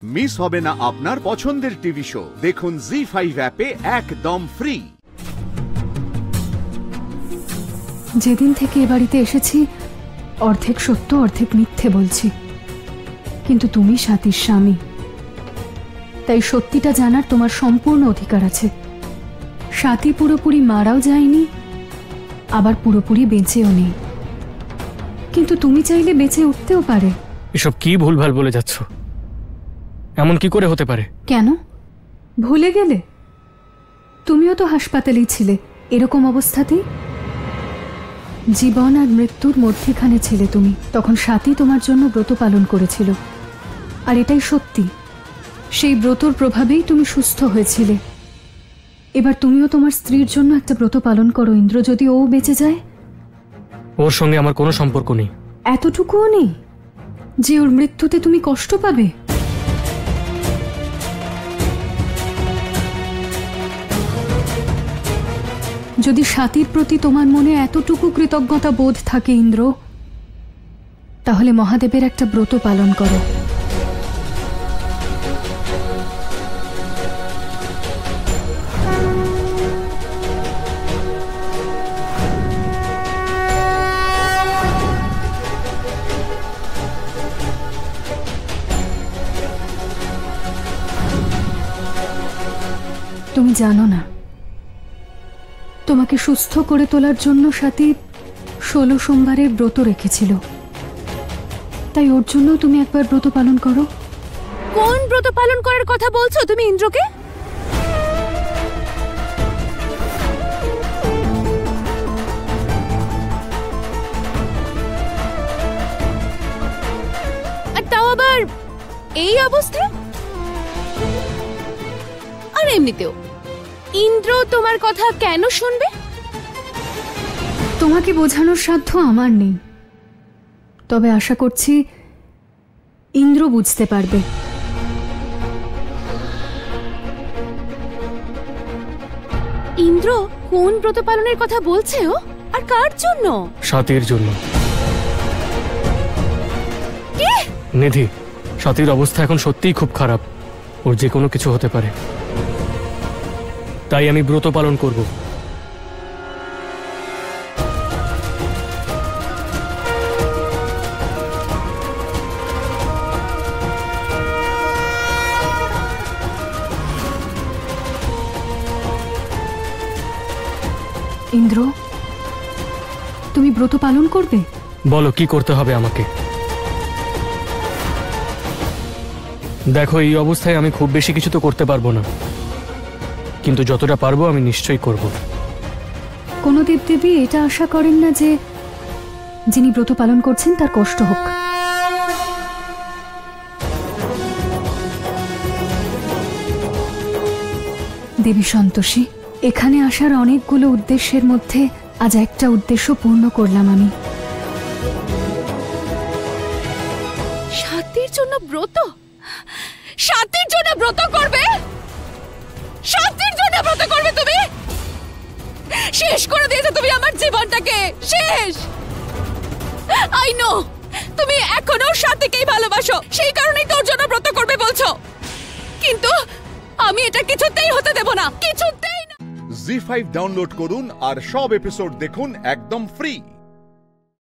Miss হবে না আপনার পছন্দের টিভি শো। দেখুন জি5 অ্যাপে একদম ফ্রি। যেদিন থেকে এ বাড়িতে এসেছি অর্ধেক সত্য অর্ধেক মিথ্যে বলছি, কিন্তু তুমি স্বাতীর স্বামী, তাই সত্যিটা জানার তোমার সম্পূর্ণ অধিকার আছে। স্বাতী পুরোপুরি মারাও যায়নি, আবার পুরোপুরি বেঁচেও নেই, কিন্তু তুমি চাইলে বেঁচে উঠতেও পারে। এসব কি ভুলভাল বলে যাচ্ছ? এমন কি করে হতে পারে? কেন ভুলে গেলে? তুমিও তো হাসপাতালেই ছিলে এরকম অবস্থাতেই। জীবন আর মৃত্যুর মধ্যখানে ছিলে তুমি। তখন স্বাতী তোমার জন্য ব্রত পালন করেছিল, আর এটাই সত্যি, সেই ব্রতর প্রভাবেই তুমি সুস্থ হয়েছিলে। এবার তুমিও তোমার স্ত্রীর জন্য একটা ব্রত পালন করো ইন্দ্র, যদি ও বেঁচে যায়। ওর সঙ্গে আমার কোনো সম্পর্ক নেই। এতটুকুও নেই যে ওর মৃত্যুতে তুমি কষ্ট পাবে? যদি স্বাতীর প্রতি তোমার মনে এতটুকু কৃতজ্ঞতা বোধ থাকে ইন্দ্র, তাহলে মহাদেবের একটা ব্রত পালন করো। তুমি জানো না, তোমাকে সুস্থ করে তোলার জন্য স্বাতী 16 সোমবারের ব্রত রেখেছিল, তাই ওর জন্য তুমি একবার ব্রত পালন করো। কোন ব্রত পালন করার কথা বলছো তুমি ইন্দ্রকে? আর তাও আবার এই অবস্থা। আর এমনিতেও ইন্দ্র তোমার কথা কেন শুনবে? তোমাকে বোঝানোর সাধ্য আমার নেই, তবে আশা করছি ইন্দ্র বুঝতে পারবে। ইন্দ্র কোন ব্রত পালনের কথা বলছে ও, আর কার জন্য? স্বাতীর জন্য। কি? নিধি, স্বাতীর অবস্থা এখন সত্যিই খুব খারাপ, ওর যে কোনো কিছু হতে পারে, তাই আমি ব্রত পালন করব। ইন্দ্র, তুমি ব্রত পালন করবে? বলো কি করতে হবে আমাকে। দেখো, এই অবস্থায় আমি খুব বেশি কিছু তো করতে পারবো না, কিন্তু যতটা পারবো আমি নিশ্চয়ই করব। কোনো দেবদেবী এটা আশা করেন না যে যিনি ব্রত পালন করছেন তার কষ্ট হোক। দেবী সন্তোষী, এখানে আসার অনেকগুলো উদ্দেশ্যের মধ্যে আজ একটা উদ্দেশ্য পূর্ণ করলাম আমি। স্বাতীর জন্য ব্রত? স্বাতীর জন্য ব্রত করবে? স্বাতীর জন্য ব্রত করবে তুমি? শেষ করে দিয়েছো তুমি আমার জীবনটাকে, শেষ। আই নো তুমি এখনো স্বাতীকেই ভালোবাসো, সেই কারণেই তোর জন্য ব্রত করবে বলছো, কিন্তু আমি এটা কিছুতেই হতে দেব না, কিছুতেই না। জি5 ডাউনলোড করুন আর সব এপিসোড দেখুন একদম ফ্রি।